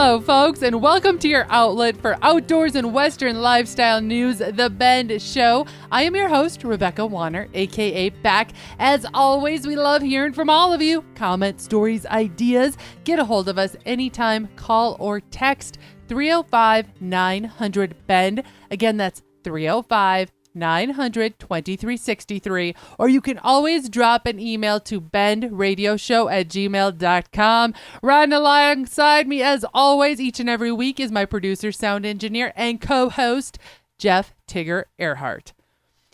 Hello, folks, and welcome to your outlet for outdoors and Western lifestyle news, The Bend Show. I am your host, Rebecca Warner, a.k.a. Beck. As always, we love hearing from all of you. Comments, stories, ideas. Get a hold of us anytime. Call or text 305-900-BEND. Again, that's 305-900-2363, or you can always drop an email to bendradioshow@gmail.com. Riding alongside me, as always, each and every week is my producer, sound engineer, and co-host, Jeff Tigger Earhart.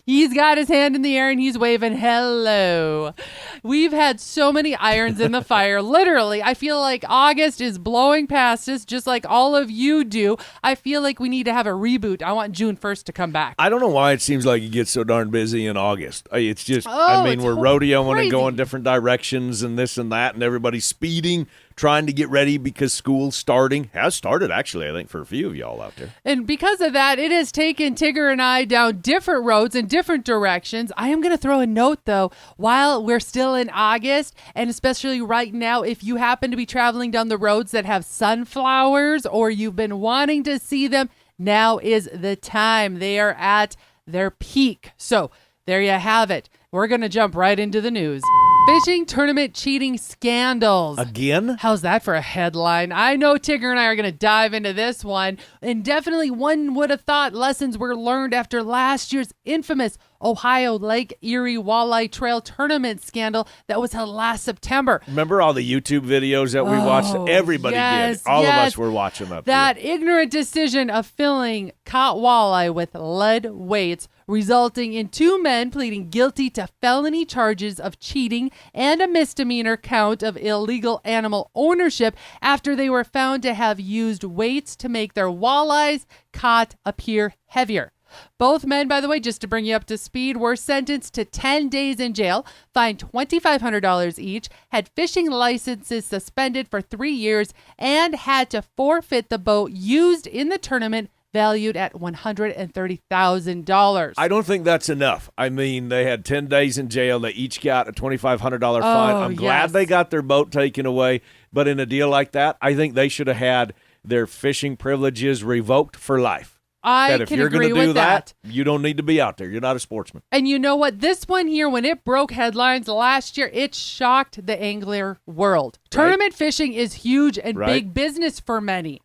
He's got his hand in the air and he's waving hello. We've had so many irons in the fire. Literally, I feel like August is blowing past us just like all of you do. I feel like we need to have a reboot. I want June 1st to come back. I don't know why it seems like it gets so darn busy in August. It's just, we're rodeoing crazy. And going different directions and this and that, and everybody's speeding, trying to get ready because school's starting. Has started, actually, I think, for a few of y'all out there. And because of that, it has taken Tigger and I down different roads in different directions. I am going to throw a note, though, while we're still in August, and especially right now, if you happen to be traveling down the roads that have sunflowers or you've been wanting to see them, now is the time. They are at their peak. So there you have it. We're going to jump right into the news. Fishing tournament cheating scandals. Again? How's that for a headline? I know Tigger and I are going to dive into this one. And definitely one would have thought lessons were learned after last year's infamous Ohio Lake Erie Walleye Trail Tournament scandal that was held last September. Remember all the YouTube videos that we watched? Everybody did. All of us were watching up that there. Ignorant decision of filling caught walleye with lead weights, resulting in 2 men pleading guilty to felony charges of cheating and a misdemeanor count of illegal animal ownership after they were found to have used weights to make their walleyes caught appear heavier. Both men, by the way, just to bring you up to speed, were sentenced to 10 days in jail, fined $2,500 each, had fishing licenses suspended for 3 years, and had to forfeit the boat used in the tournament, valued at $130,000. I don't think that's enough. I mean, they had 10 days in jail. They each got a $2,500 fine. I'm glad they got their boat taken away. But in a deal like that, I think they should have had their fishing privileges revoked for life. I if can you're agree going to do with that, you don't need to be out there. You're not a sportsman. And you know what? This one here, when it broke headlines last year, it shocked the angler world. Tournament fishing is huge and big business for many.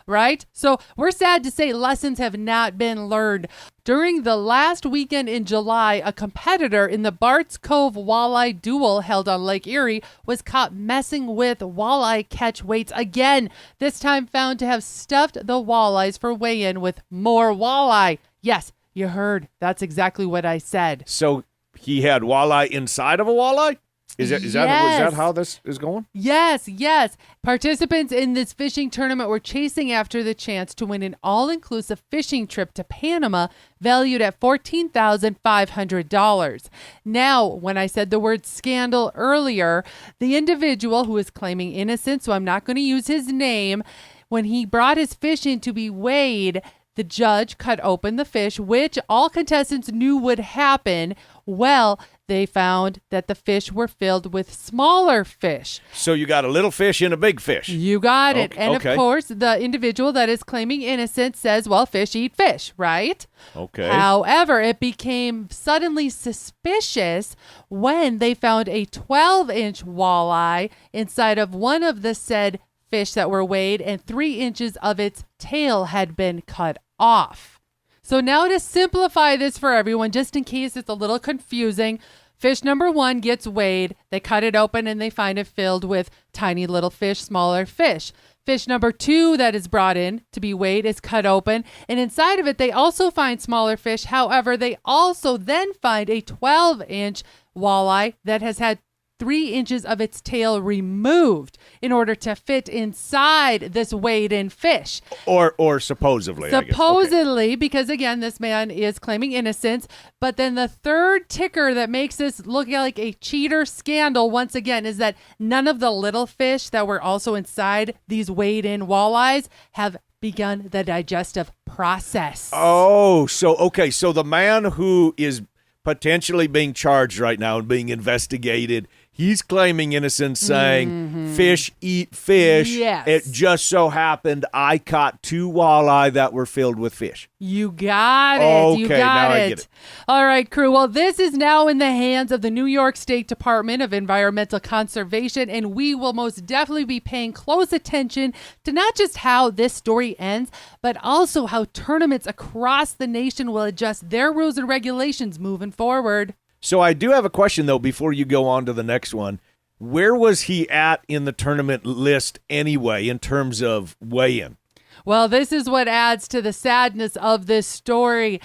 Right? So we're sad to say lessons have not been learned. During the last weekend in July, a competitor in the Bart's Cove Walleye Duel held on Lake Erie was caught messing with walleye catch weights again, this time found to have stuffed the walleyes for weigh-in with more walleye. Yes, you heard. That's exactly what I said. So he had walleye inside of a walleye? Is that how this is going? Yes. Participants in this fishing tournament were chasing after the chance to win an all-inclusive fishing trip to Panama valued at $14,500. Now, when I said the word scandal earlier, the individual who is claiming innocence, so I'm not going to use his name, when he brought his fish in to be weighed, the judge cut open the fish, which all contestants knew would happen. Well, they found that the fish were filled with smaller fish. So you got a little fish in a big fish. You got it. And of course, the individual that is claiming innocence says, well, fish eat fish, right? Okay. However, it became suddenly suspicious when they found a 12-inch walleye inside of one of the said fish that were weighed, and 3 inches of its tail had been cut off. So now to simplify this for everyone, just in case it's a little confusing, fish number 1 gets weighed, they cut it open and they find it filled with tiny little fish, smaller fish. Fish number 2 that is brought in to be weighed is cut open, and inside of it they also find smaller fish. However, they also then find a 12-inch walleye that has had 3 inches of its tail removed in order to fit inside this weighed-in fish. Or supposedly, Supposedly, okay. Because again, this man is claiming innocence. But then the third ticker that makes this look like a cheater scandal, once again, is that none of the little fish that were also inside these weighed-in walleyes have begun the digestive process. Oh, so the man who is potentially being charged right now and being investigated, He's claiming innocence, saying fish eat fish. Yes. It just so happened I caught 2 walleye that were filled with fish. You got it. Okay, you got now it. I get it. All right, crew. Well, this is now in the hands of the New York State Department of Environmental Conservation, and we will most definitely be paying close attention to not just how this story ends, but also how tournaments across the nation will adjust their rules and regulations moving forward. So I do have a question, though, before you go on to the next one. Where was he at in the tournament list anyway in terms of weigh-in? Well, this is what adds to the sadness of this story.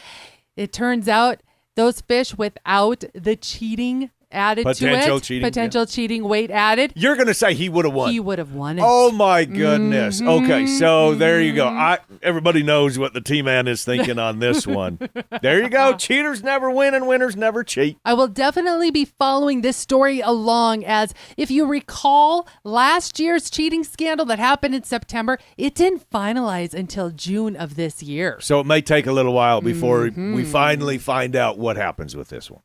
It turns out those fish without the cheating added Potential to it, cheating weight added. You're going to say he would have won. He would have won it. Oh, my goodness. Okay, so there you go. Everybody knows what the T-Man is thinking on this one. There you go. Cheaters never win and winners never cheat. I will definitely be following this story along, as if you recall last year's cheating scandal that happened in September, it didn't finalize until June of this year. So it may take a little while before we finally find out what happens with this one.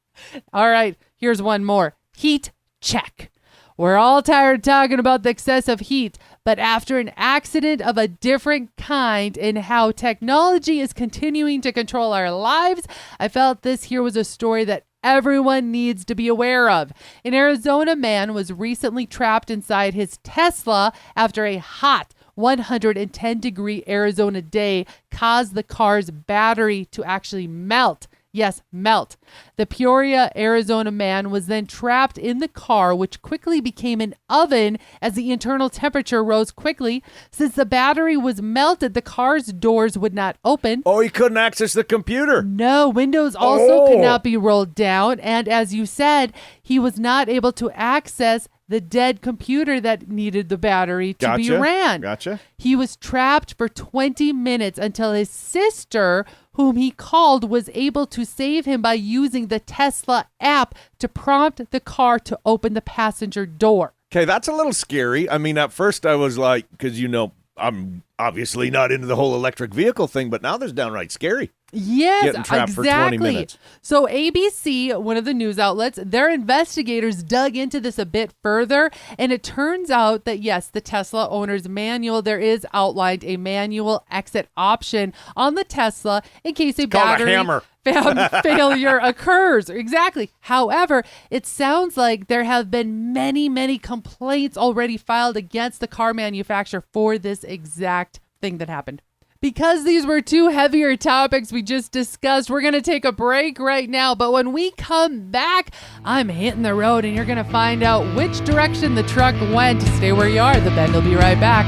All right, here's one more. Heat check. We're all tired of talking about the excessive heat, but after an accident of a different kind and how technology is continuing to control our lives, I felt this here was a story that everyone needs to be aware of. An Arizona man was recently trapped inside his Tesla after a hot 110-degree Arizona day caused the car's battery to actually melt. Yes, melt. The Peoria, Arizona man was then trapped in the car, which quickly became an oven as the internal temperature rose quickly. Since the battery was melted, the car's doors would not open. Oh, he couldn't access the computer. No, windows also could not be rolled down. And as you said, he was not able to access the dead computer that needed the battery to be ran. Gotcha. He was trapped for 20 minutes until his sister, whom he called, was able to save him by using the Tesla app to prompt the car to open the passenger door. Okay, that's a little scary. I mean, at first I was like, because, I'm obviously not into the whole electric vehicle thing, but now there's downright scary. Yes, Getting trapped for 20 minutes. So ABC, one of the news outlets, their investigators dug into this a bit further, and it turns out that, yes, the Tesla owner's manual, there is outlined a manual exit option on the Tesla in case a battery failure occurs. Exactly. However, it sounds like there have been many, many complaints already filed against the car manufacturer for this exact thing that happened. Because these were two heavier topics we just discussed, we're going to take a break right now. But when we come back, I'm hitting the road and you're going to find out which direction the truck went. Stay where you are. The Bend will be right back.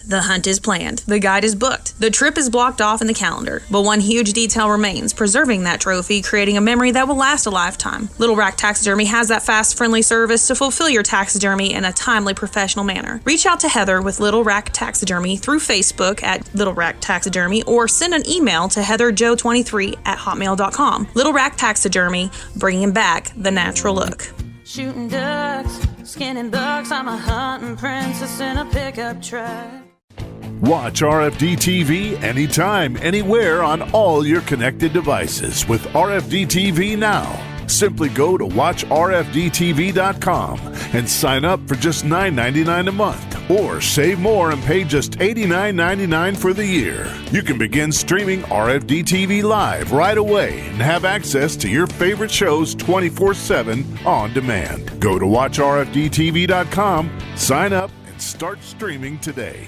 The hunt is planned. The guide is booked. The trip is blocked off in the calendar. But one huge detail remains, preserving that trophy, creating a memory that will last a lifetime. Little Rack Taxidermy has that fast, friendly service to fulfill your taxidermy in a timely, professional manner. Reach out to Heather with Little Rack Taxidermy through Facebook at Little Rack Taxidermy or send an email to heatherjoe23@hotmail.com. Little Rack Taxidermy, bringing back the natural look. Shooting ducks, skinning bucks, I'm a hunting princess in a pickup truck. Watch RFD TV anytime, anywhere on all your connected devices with RFD TV Now. Simply go to watchrfdtv.com and sign up for just $9.99 a month, or save more and pay just $89.99 for the year. You can begin streaming RFD TV live right away and have access to your favorite shows 24/7 on demand. Go to watchrfdtv.com, sign up, and start streaming today.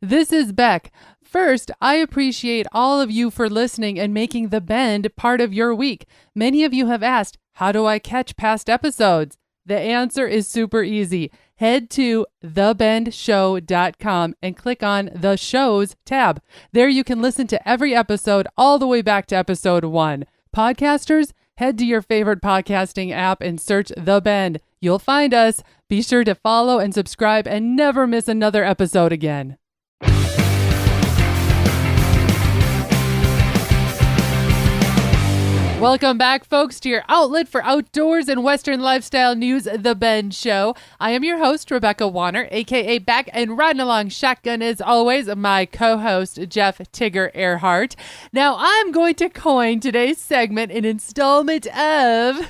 This is Beck. First, I appreciate all of you for listening and making The Bend part of your week. Many of you have asked, how do I catch past episodes? The answer is super easy. Head to thebendshow.com and click on the shows tab. There you can listen to every episode all the way back to episode 1. Podcasters, head to your favorite podcasting app and search The Bend. You'll find us. Be sure to follow and subscribe and never miss another episode again. Welcome back, folks, to your outlet for outdoors and Western lifestyle news, The Ben Show. I am your host, Rebecca Warner, a.k.a. back and riding along shotgun, as always, my co-host, Jeff Tigger Earhart. Now, I'm going to coin today's segment an installment of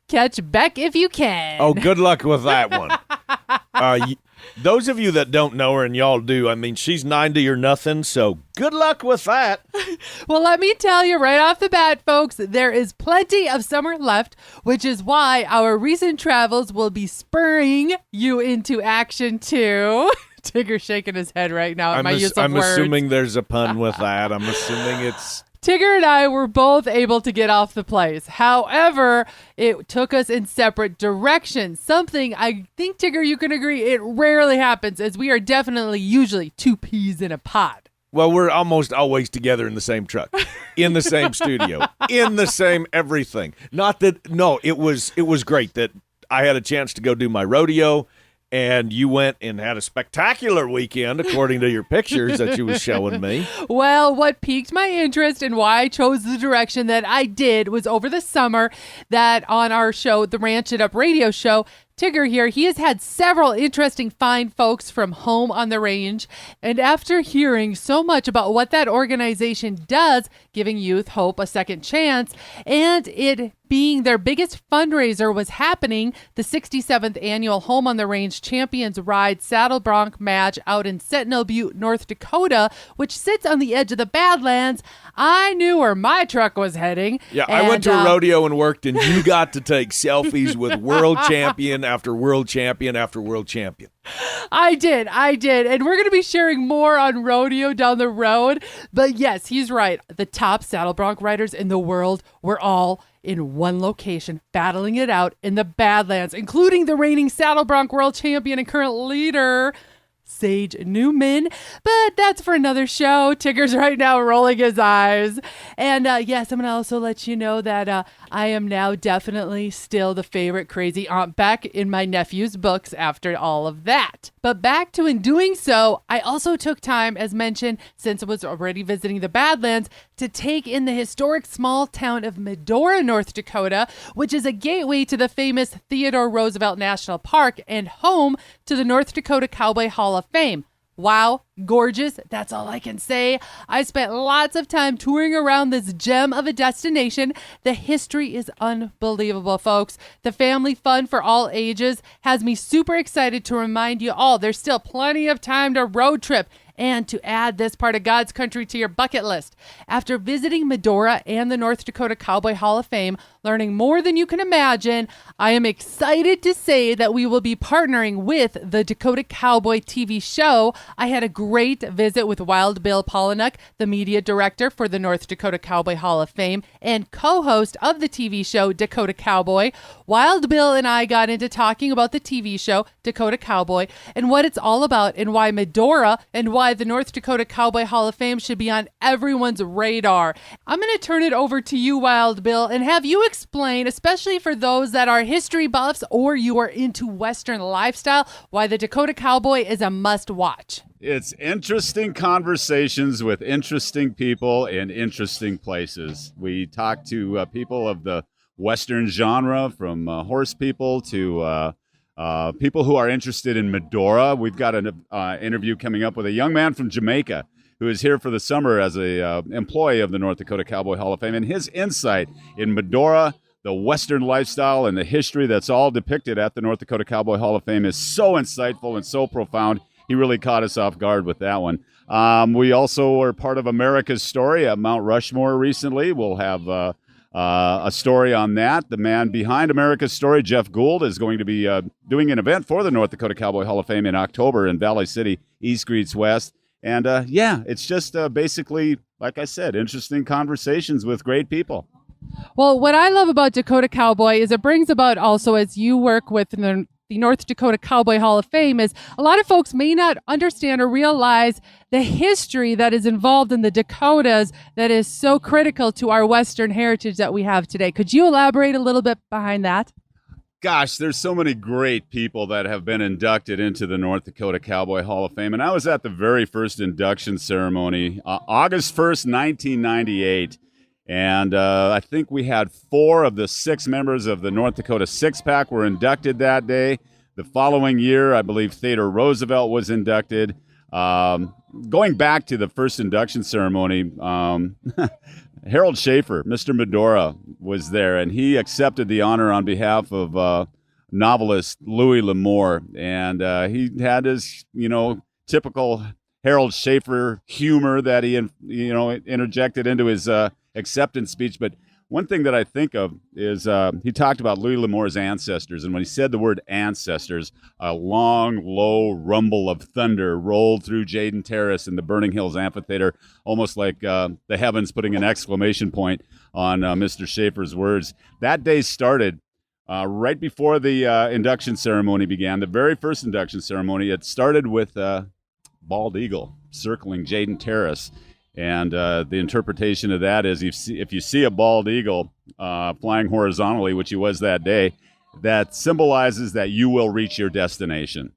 Catch Beck If You Can. Oh, good luck with that one. Those of you that don't know her, and y'all do, I mean, she's 90 or nothing, so good luck with that. Well, let me tell you right off the bat, folks, there is plenty of summer left, which is why our recent travels will be spurring you into action, too. Tigger's shaking his head right now at my use of I'm words. assuming there's a pun with that. I'm assuming it's... Tigger and I were both able to get off the place. However, it took us in separate directions. Something I think, Tigger, you can agree, it rarely happens, as we are definitely usually two peas in a pod. Well, we're almost always together in the same truck, in the same studio, in the same everything. Not that, no, it was great that I had a chance to go do my rodeo, and you went and had a spectacular weekend, according to your pictures that you was showing me. Well, what piqued my interest and why I chose the direction that I did was over the summer that on our show, the Ranch It Up radio show, Tigger here, he has had several interesting fine folks from home on the range. And after hearing so much about what that organization does, giving youth hope a second chance, and it being their biggest fundraiser was happening, the 67th annual Home on the Range Champions Ride Saddle Bronc match out in Sentinel Butte, North Dakota, which sits on the edge of the Badlands, I knew where my truck was heading. Yeah, I went to a rodeo and worked, and you got to take selfies with world champion after world champion after world champion. I did. And we're going to be sharing more on rodeo down the road. But yes, he's right. The top saddle bronc riders in the world were all in one location, battling it out in the Badlands, including the reigning saddle bronc world champion and current leader, Sage Newman. But that's for another show. Tigger's right now rolling his eyes. And yes, I'm going to also let you know that I am now definitely still the favorite crazy Aunt Beck in my nephew's books after all of that. But back to in doing so, I also took time, as mentioned, since I was already visiting the Badlands, to take in the historic small town of Medora, North Dakota, which is a gateway to the famous Theodore Roosevelt National Park and home to the North Dakota Cowboy Hall of Fame. Wow, gorgeous. That's all I can say. I spent lots of time touring around this gem of a destination. The history is unbelievable, folks. The family fun for all ages has me super excited to remind you all there's still plenty of time to road trip and to add this part of God's country to your bucket list. After visiting Medora and the North Dakota Cowboy Hall of Fame, learning more than you can imagine, I am excited to say that we will be partnering with the Dakota Cowboy TV show. I had a great visit with Wild Bill Polinick, the media director for the North Dakota Cowboy Hall of Fame and co-host of the TV show Dakota Cowboy. Wild Bill and I got into talking about the TV show Dakota Cowboy and what it's all about and why Medora and why the North Dakota Cowboy Hall of Fame should be on everyone's radar. I'm going to turn it over to you, Wild Bill, and have you explain, especially for those that are history buffs or you are into Western lifestyle, why the Dakota Cowboy is a must-watch. It's interesting conversations with interesting people in interesting places. We talk to people of the Western genre, from horse people to people who are interested in Medora. We've got an interview coming up with a young man from Jamaica who is here for the summer as a employee of the North Dakota Cowboy Hall of Fame. And his insight in Medora, the Western lifestyle, and the history that's all depicted at the North Dakota Cowboy Hall of Fame is so insightful and so profound. He really caught us off guard with that one. We also are part of America's Story at Mount Rushmore recently. We'll have a story on that. The man behind America's Story, Jeff Gould, is going to be doing an event for the North Dakota Cowboy Hall of Fame in October in Valley City, East Greets West. And it's just basically, like I said, interesting conversations with great people. Well, what I love about Dakota Cowboy is it brings about also, as you work with the North Dakota Cowboy Hall of Fame, is a lot of folks may not understand or realize the history that is involved in the Dakotas that is so critical to our Western heritage that we have today. Could you elaborate a little bit behind that? Gosh, there's so many great people that have been inducted into the North Dakota Cowboy Hall of Fame. And I was at the very first induction ceremony, August 1st, 1998. And I think we had 4 of the 6 members of the North Dakota Six-Pack were inducted that day. The following year, I believe Theodore Roosevelt was inducted. Going back to the first induction ceremony, Harold Schaefer, Mr. Medora, was there, and he accepted the honor on behalf of novelist Louis L'Amour. And he had his, typical Harold Schaefer humor that he, interjected into his acceptance speech. But one thing that I think of is he talked about Louis L'Amour's ancestors, and when he said the word ancestors, a long, low rumble of thunder rolled through Jaden Terrace and the Burning Hills Amphitheater, almost like the heavens putting an exclamation point on Mr. Schaefer's words. That day started right before the induction ceremony began, the very first induction ceremony. It started with bald eagle circling Jaden Terrace. And the interpretation of that is if you see a bald eagle flying horizontally, which he was that day, that symbolizes that you will reach your destination.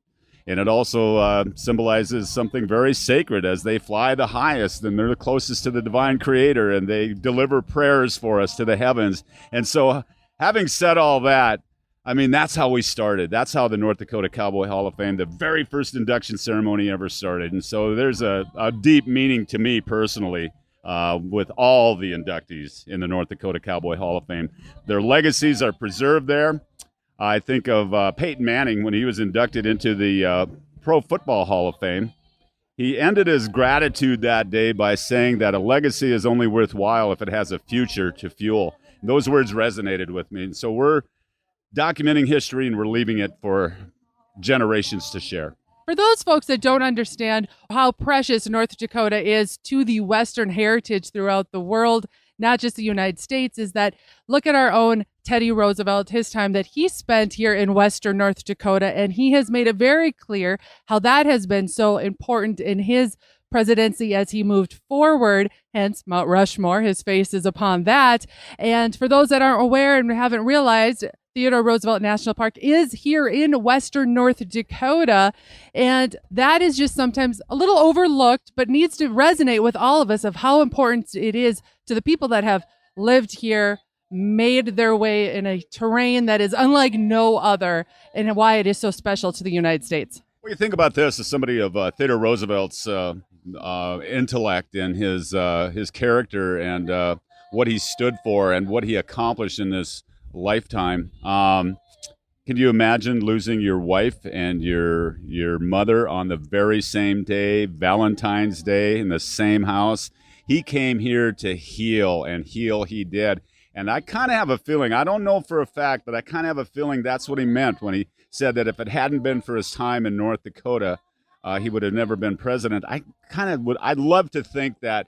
And it also symbolizes something very sacred as they fly the highest and they're the closest to the divine creator and they deliver prayers for us to the heavens. And so having said all that, I mean, that's how we started. That's how the North Dakota Cowboy Hall of Fame, the very first induction ceremony ever started. And so there's a deep meaning to me personally with all the inductees in the North Dakota Cowboy Hall of Fame. Their legacies are preserved there. I think of Peyton Manning when he was inducted into the Pro Football Hall of Fame. He ended his gratitude that day by saying that a legacy is only worthwhile if it has a future to fuel. And those words resonated with me. And so we're documenting history and we're leaving it for generations to share. For those folks that don't understand how precious North Dakota is to the Western heritage throughout the world, not just the United States, is that look at our own Teddy Roosevelt, his time that he spent here in Western North Dakota, and he has made it very clear how that has been so important in his presidency as he moved forward, hence Mount Rushmore, his face is upon that. And for those that aren't aware and haven't realized, Theodore Roosevelt National Park is here in Western North Dakota, and that is just sometimes a little overlooked, but needs to resonate with all of us of how important it is to the people that have lived here, made their way in a terrain that is unlike no other, and why it is so special to the United States. Well, you think about this as somebody of Theodore Roosevelt's intellect and his character and what he stood for and what he accomplished in this lifetime. Can you imagine losing your wife and your mother on the very same day, Valentine's Day, in the same house? He came here to heal, and heal he did. And I kind of have a feeling, I don't know for a fact, but I kind of have a feeling that's what he meant when he said that if it hadn't been for his time in North Dakota, he would have never been president. I'd love to think that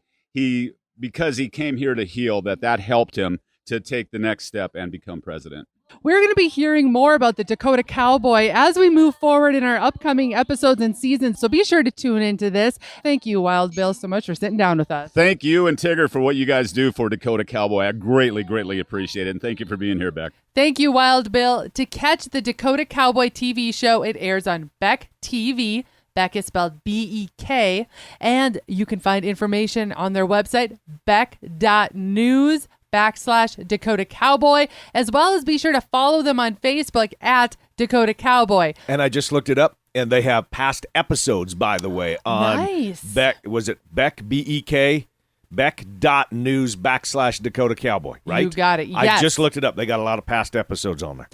because he came here to heal, that helped him to take the next step and become president. We're going to be hearing more about the Dakota Cowboy as we move forward in our upcoming episodes and seasons, so be sure to tune into this. Thank you, Wild Bill, so much for sitting down with us. Thank you and Tigger for what you guys do for Dakota Cowboy. I greatly, greatly appreciate it, and thank you for being here, Beck. Thank you, Wild Bill. To catch the Dakota Cowboy TV show, it airs on BEC TV. BEC is spelled BEK, and you can find information on their website, bec.news/Dakota Cowboy, as well as be sure to follow them on Facebook at Dakota Cowboy. And I just looked it up, and they have past episodes, by the way, on nice. BEC. Was it BEC, BEK? bec.news/Dakota Cowboy, right? You got it, yes. I just looked it up. They got a lot of past episodes on there.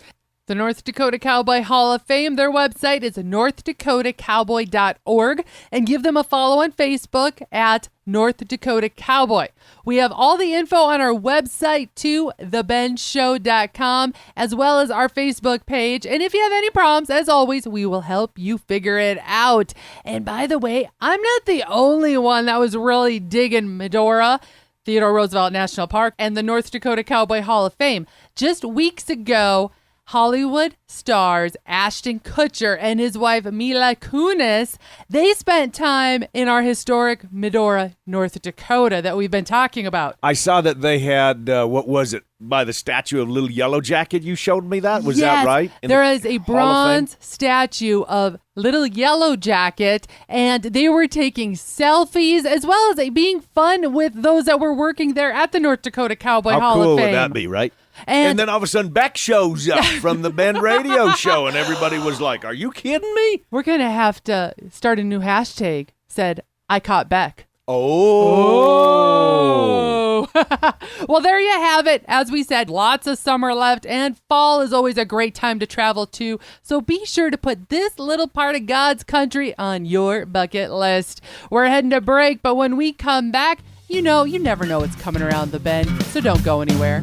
The North Dakota Cowboy Hall of Fame, their website is northdakotacowboy.org, and give them a follow on Facebook at North Dakota Cowboy. We have all the info on our website too, thebenshow.com, as well as our Facebook page. And if you have any problems, as always, we will help you figure it out. And by the way, I'm not the only one that was really digging Medora, Theodore Roosevelt National Park, and the North Dakota Cowboy Hall of Fame. Just weeks ago, Hollywood stars Ashton Kutcher and his wife Mila Kunis, they spent time in our historic Medora, North Dakota that we've been talking about. I saw that they had, what was it, by the statue of Little Yellow Jacket? You showed me that? Was that right? There is a bronze statue of Little Yellow Jacket, and they were taking selfies as well as being fun with those that were working there at the North Dakota Cowboy Hall of Fame. How cool would that be, right? And then all of a sudden, Beck shows up from the Ben Radio Show, and everybody was like, are you kidding me? We're going to have to start a new hashtag, said, I caught Beck. Oh. Well, there you have it. As we said, lots of summer left, and fall is always a great time to travel too. So be sure to put this little part of God's country on your bucket list. We're heading to break, but when we come back, you never know what's coming around the bend, so don't go anywhere.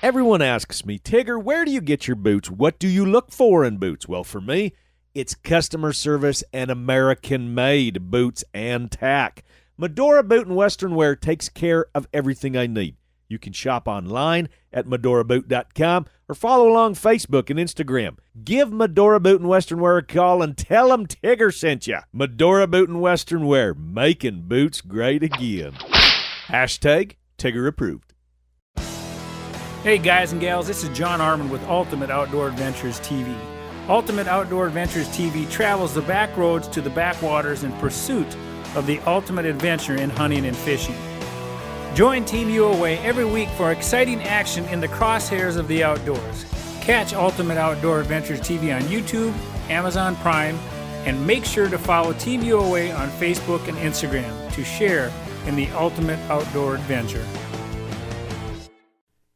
Everyone asks me, Tigger, where do you get your boots? What do you look for in boots? Well, for me, it's customer service and American-made boots and tack. Medora Boot and Western Wear takes care of everything I need. You can shop online at medoraboot.com or follow along Facebook and Instagram. Give Medora Boot and Western Wear a call and tell them Tigger sent you. Medora Boot and Western Wear, making boots great again. Hashtag Tigger approved. Hey guys and gals, this is John Harmon with Ultimate Outdoor Adventures TV. Ultimate Outdoor Adventures TV travels the back roads to the backwaters in pursuit of the ultimate adventure in hunting and fishing. Join Team UOA every week for exciting action in the crosshairs of the outdoors. Catch Ultimate Outdoor Adventures TV on YouTube, Amazon Prime, and make sure to follow Team UOA on Facebook and Instagram to share in the ultimate outdoor adventure.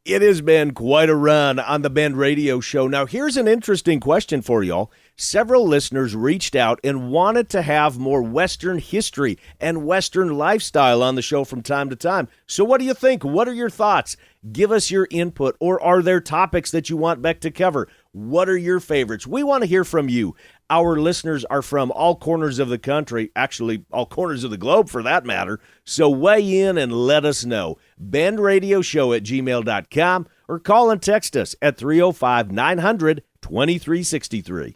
It has been quite a run on the Ben Radio Show. Now, here's an interesting question for y'all. Several listeners reached out and wanted to have more Western history and Western lifestyle on the show from time to time. So what do you think? What are your thoughts? Give us your input. Or are there topics that you want Beck to cover? What are your favorites? We want to hear from you. Our listeners are from all corners of the country, actually all corners of the globe for that matter. So weigh in and let us know. BenRadioShow@gmail.com or call and text us at 305-900-2363.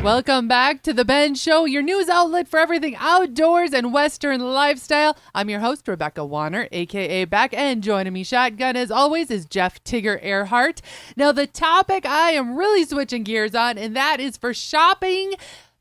Welcome back to The Ben Show, your news outlet for everything outdoors and Western lifestyle. I'm your host, Rebecca Warner, a.k.a. Beck, and joining me shotgun as always is Jeff Tigger Earhart. Now, the topic I am really switching gears on, and that is for shopping,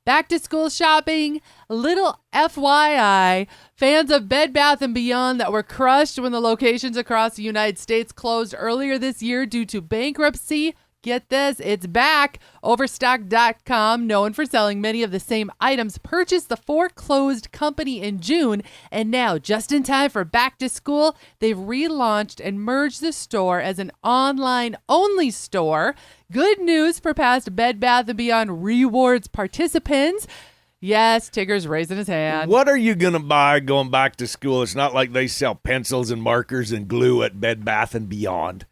back-to-school shopping. Little FYI, fans of Bed Bath & Beyond that were crushed when the locations across the United States closed earlier this year due to bankruptcy, get this, it's back. Overstock.com, known for selling many of the same items, purchased the foreclosed company in June, and now, just in time for back to school, they've relaunched and merged the store as an online-only store. Good news for past Bed Bath & Beyond Rewards participants. Yes, Tigger's raising his hand. What are you going to buy going back to school? It's not like they sell pencils and markers and glue at Bed Bath & Beyond.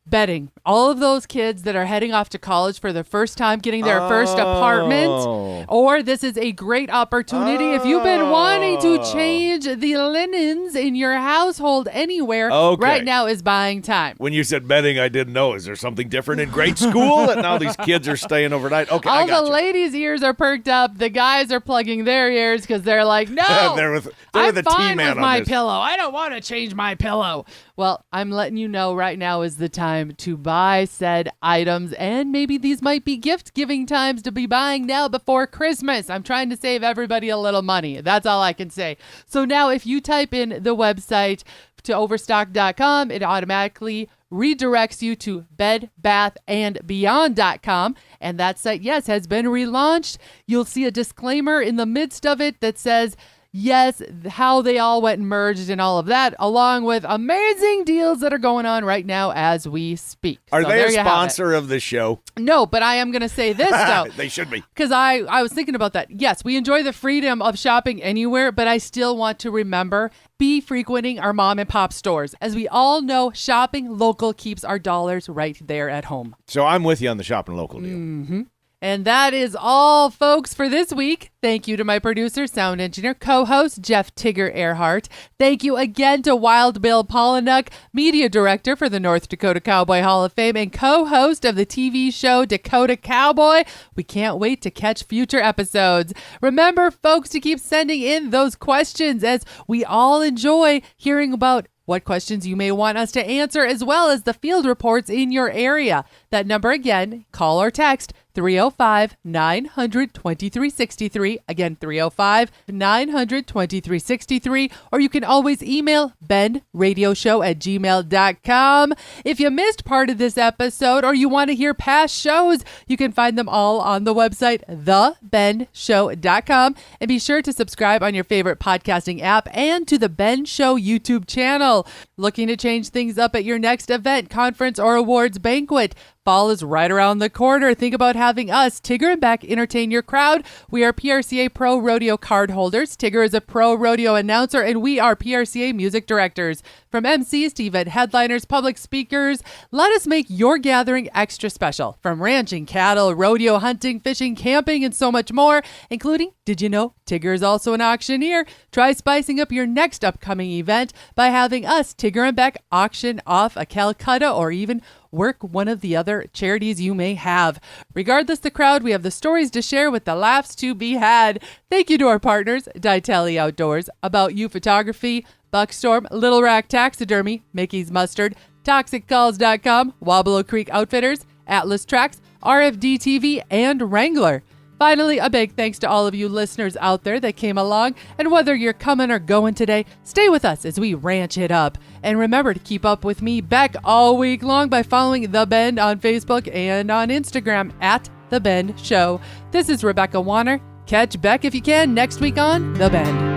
Bedding. All of those kids that are heading off to college for the first time, getting their first apartment, or this is a great opportunity if you've been wanting to change the linens in your household anywhere. Right now is buying time. When you said bedding, I didn't know. Is there something different in grade school that now these kids are staying overnight? Okay, all the ladies' ears are perked up. The guys are plugging their ears because they're like, no, they're I'm the fine T-man with my this. pillow. I don't want to change my pillow. Well, I'm letting you know right now is the time to buy said items, and maybe these might be gift-giving times to be buying now before Christmas. I'm trying to save everybody a little money. That's all I can say. So now if you type in the website to overstock.com, it automatically redirects you to bedbathandbeyond.com, and that site, yes, has been relaunched. You'll see a disclaimer in the midst of it that says, yes, how they all went and merged and all of that, along with amazing deals that are going on right now as we speak. Are they a sponsor of the show? No, but I am going to say this, though. They should be. Because I was thinking about that. Yes, we enjoy the freedom of shopping anywhere, but I still want to remember, be frequenting our mom and pop stores. As we all know, shopping local keeps our dollars right there at home. So I'm with you on the shopping local deal. Mm-hmm. And that is all, folks, for this week. Thank you to my producer, sound engineer, co-host, Jeff Tigger Earhart. Thank you again to Wild Bill Pollinuk, media director for the North Dakota Cowboy Hall of Fame and co-host of the TV show Dakota Cowboy. We can't wait to catch future episodes. Remember, folks, to keep sending in those questions, as we all enjoy hearing about what questions you may want us to answer, as well as the field reports in your area. That number again, call or text 305-900-2363. Again, 305-900-2363. Or you can always email benradioshow@gmail.com. If you missed part of this episode or you want to hear past shows, you can find them all on the website, thebendshow.com. And be sure to subscribe on your favorite podcasting app and to the Ben Show YouTube channel. Looking to change things up at your next event, conference, or awards banquet? Fall is right around the corner. Think about having us, Tigger and Beck, entertain your crowd. We are PRCA Pro Rodeo card holders. Tigger is a pro rodeo announcer, and we are PRCA music directors. From MCs to event headliners, public speakers, let us make your gathering extra special. From ranching, cattle, rodeo, hunting, fishing, camping, and so much more, including, did you know, Tigger is also an auctioneer? Try spicing up your next upcoming event by having us, Tigger and Beck, auction off a Calcutta or even work one of the other charities you may have. Regardless the crowd, we have the stories to share with the laughs to be had. Thank you to our partners, Ditelli Outdoors, About You Photography, Buckstorm, Little Rack Taxidermy, Mickey's Mustard, ToxicCalls.com, Wabalo Creek Outfitters, Atlas Tracks, RFD TV, and Wrangler. Finally, a big thanks to all of you listeners out there that came along. And whether you're coming or going today, stay with us as we ranch it up. And remember to keep up with me, Beck, all week long by following The Bend on Facebook and on Instagram at The Bend Show. This is Rebecca Warner. Catch Beck if you can next week on The Bend.